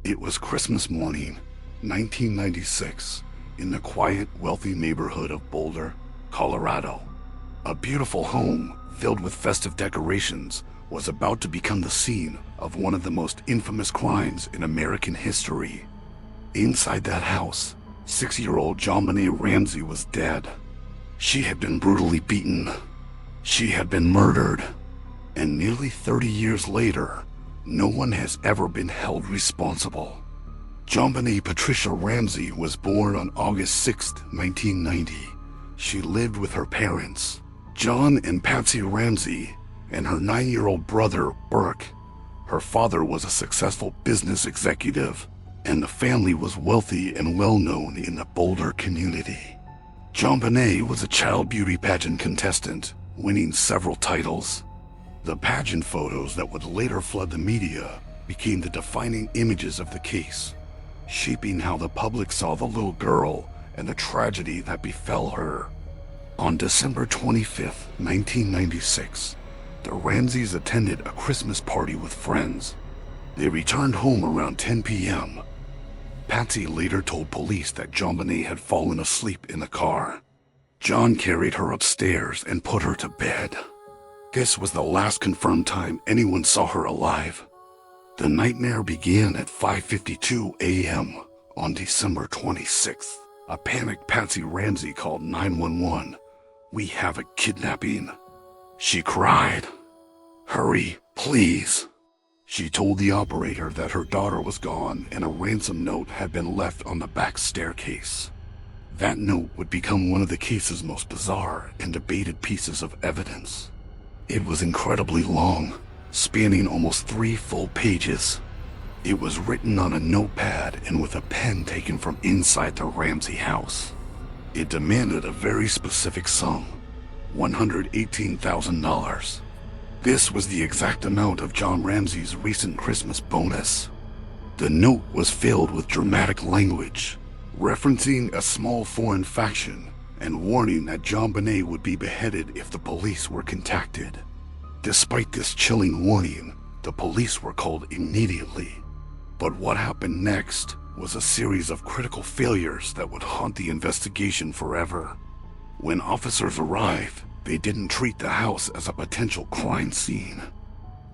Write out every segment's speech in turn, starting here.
It was Christmas morning, 1996, in the quiet, wealthy neighborhood of Boulder, Colorado. A beautiful home filled with festive decorations was about to become the scene of one of the most infamous crimes in American history. Inside that house, 6-year-old JonBenét Ramsey was dead. She had been brutally beaten. She had been murdered. And nearly 30 years later, no one has ever been held responsible. JonBenét Patricia Ramsey was born on August 6, 1990. She lived with her parents, John and Patsy Ramsey, and her 9-year-old brother, Burke. Her father was a successful business executive, and the family was wealthy and well-known in the Boulder community. JonBenét was a child beauty pageant contestant, winning several titles. The pageant photos that would later flood the media became the defining images of the case, shaping how the public saw the little girl and the tragedy that befell her. On December 25, 1996, the Ramseys attended a Christmas party with friends. They returned home around 10 p.m. Patsy later told police that JonBenét had fallen asleep in the car. John carried her upstairs and put her to bed. This was the last confirmed time anyone saw her alive. The nightmare began at 5:52 a.m. on December 26th. A panicked Patsy Ramsey called 911. "We have a kidnapping." She cried, "Hurry, please." She told the operator that her daughter was gone and a ransom note had been left on the back staircase. That note would become one of the case's most bizarre and debated pieces of evidence. It was incredibly long, spanning almost 3 full pages. It was written on a notepad and with a pen taken from inside the Ramsey house. It demanded a very specific sum, $118,000. This was the exact amount of John Ramsey's recent Christmas bonus. The note was filled with dramatic language, referencing a small foreign faction and warning that JonBenét would be beheaded if the police were contacted. Despite this chilling warning, the police were called immediately. But what happened next was a series of critical failures that would haunt the investigation forever. When officers arrived, they didn't treat the house as a potential crime scene.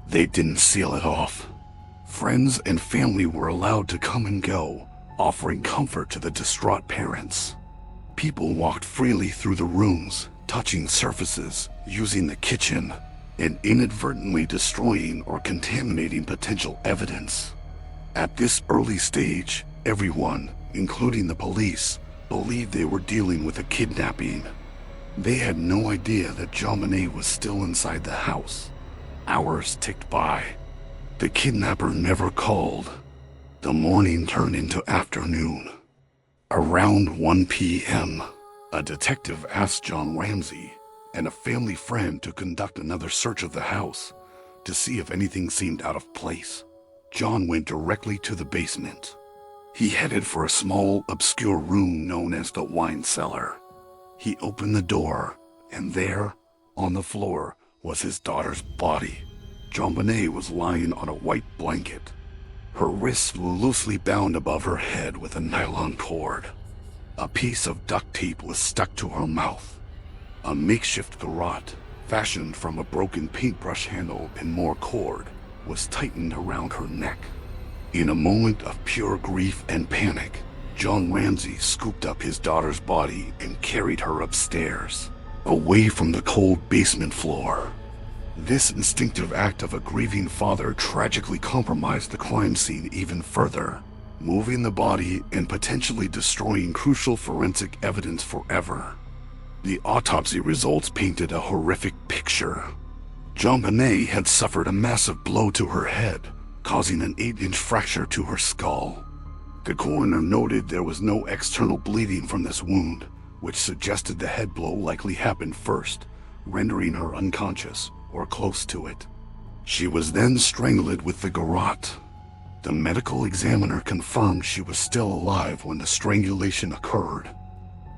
They didn't seal it off. Friends and family were allowed to come and go, offering comfort to the distraught parents. People walked freely through the rooms, touching surfaces, using the kitchen, and inadvertently destroying or contaminating potential evidence. At this early stage, everyone, including the police, believed they were dealing with a kidnapping. They had no idea that JonBenét was still inside the house. Hours ticked by. The kidnapper never called. The morning turned into afternoon. Around 1 p.m., a detective asked John Ramsey and a family friend to conduct another search of the house to see if anything seemed out of place. John went directly to the basement. He headed for a small, obscure room known as the wine cellar. He opened the door, and there, on the floor, was his daughter's body. JonBenét was lying on a white blanket. Her wrists were loosely bound above her head with a nylon cord. A piece of duct tape was stuck to her mouth. A makeshift garrote, fashioned from a broken paintbrush handle and more cord, was tightened around her neck. In a moment of pure grief and panic, John Ramsey scooped up his daughter's body and carried her upstairs, away from the cold basement floor. This instinctive act of a grieving father tragically compromised the crime scene even further, moving the body and potentially destroying crucial forensic evidence forever. The autopsy results painted a horrific picture. JonBenét had suffered a massive blow to her head, causing an 8-inch fracture to her skull. The coroner noted there was no external bleeding from this wound, which suggested the head blow likely happened first, rendering her unconscious or close to it. She was then strangled with the garrote. The medical examiner confirmed she was still alive when the strangulation occurred.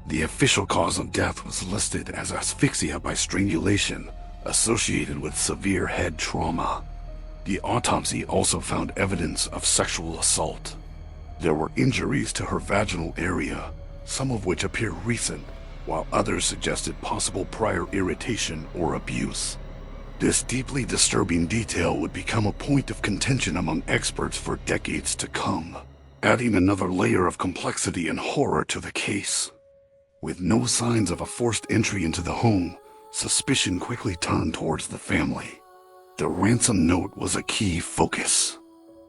The official cause of death was listed as asphyxia by strangulation, associated with severe head trauma. The autopsy also found evidence of sexual assault. There were injuries to her vaginal area, some of which appear recent, while others suggested possible prior irritation or abuse. This deeply disturbing detail would become a point of contention among experts for decades to come, adding another layer of complexity and horror to the case. With no signs of a forced entry into the home, suspicion quickly turned towards the family. The ransom note was a key focus.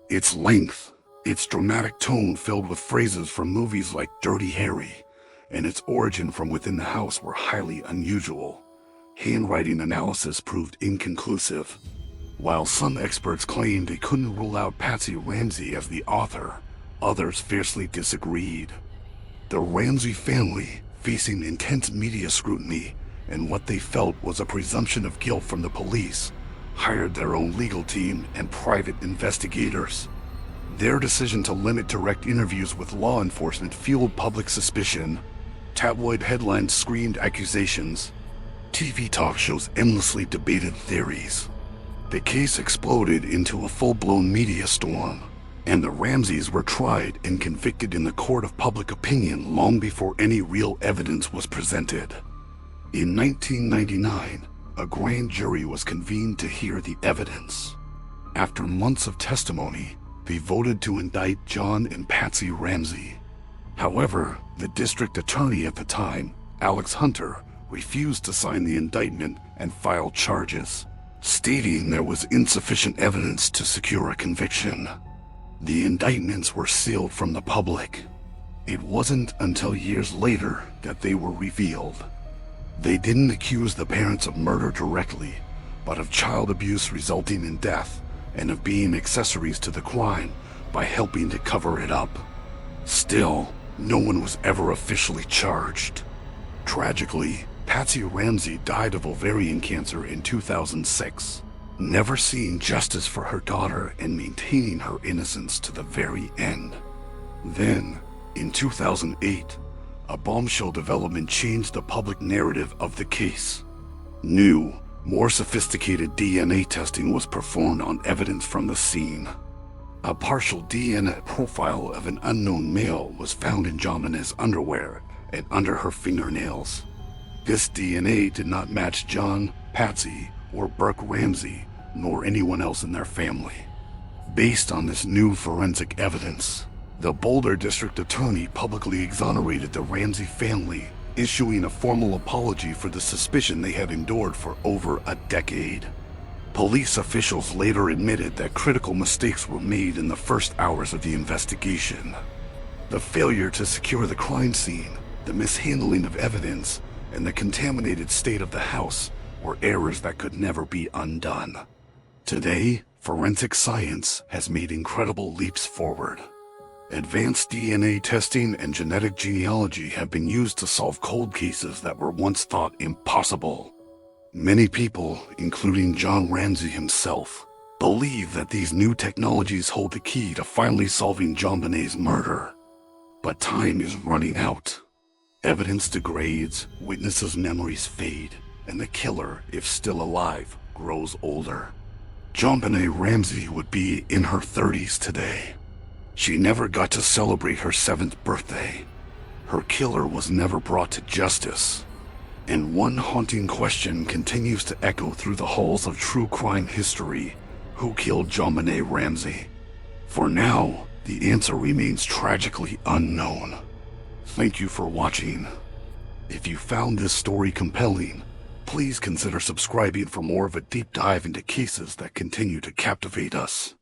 Its length, its dramatic tone filled with phrases from movies like Dirty Harry, and its origin from within the house were highly unusual. Handwriting analysis proved inconclusive. While some experts claimed they couldn't rule out Patsy Ramsey as the author, others fiercely disagreed. The Ramsey family, facing intense media scrutiny and what they felt was a presumption of guilt from the police, hired their own legal team and private investigators. Their decision to limit direct interviews with law enforcement fueled public suspicion. Tabloid headlines screamed accusations. TV talk shows endlessly debated theories. The case exploded into a full-blown media storm, and the Ramseys were tried and convicted in the court of public opinion long before any real evidence was presented. In 1999, a grand jury was convened to hear the evidence. After months of testimony, they voted to indict John and Patsy Ramsey. However, the district attorney at the time, Alex Hunter, refused to sign the indictment and file charges, stating there was insufficient evidence to secure a conviction. The indictments were sealed from the public. It wasn't until years later that they were revealed. They didn't accuse the parents of murder directly, but of child abuse resulting in death and of being accessories to the crime by helping to cover it up. Still, no one was ever officially charged. Tragically, Patsy Ramsey died of ovarian cancer in 2006, never seeing justice for her daughter and maintaining her innocence to the very end. Then, in 2008, a bombshell development changed the public narrative of the case. New, more sophisticated DNA testing was performed on evidence from the scene. A partial DNA profile of an unknown male was found in JonBenét's underwear and under her fingernails. This DNA did not match John, Patsy, or Burke Ramsey, nor anyone else in their family. Based on this new forensic evidence, the Boulder District Attorney publicly exonerated the Ramsey family, issuing a formal apology for the suspicion they had endured for over a decade. Police officials later admitted that critical mistakes were made in the first hours of the investigation. The failure to secure the crime scene, the mishandling of evidence, and the contaminated state of the house were errors that could never be undone. Today, forensic science has made incredible leaps forward. Advanced DNA testing and genetic genealogy have been used to solve cold cases that were once thought impossible. Many people, including John Ramsey himself, believe that these new technologies hold the key to finally solving JonBenét's murder. But time is running out. Evidence degrades, witnesses' memories fade, and the killer, if still alive, grows older. JonBenét Ramsey would be in her 30s today. She never got to celebrate her 7th birthday. Her killer was never brought to justice. And one haunting question continues to echo through the halls of true crime history. Who killed JonBenét Ramsey? For now, the answer remains tragically unknown. Thank you for watching. If you found this story compelling, please consider subscribing for more of a deep dive into cases that continue to captivate us.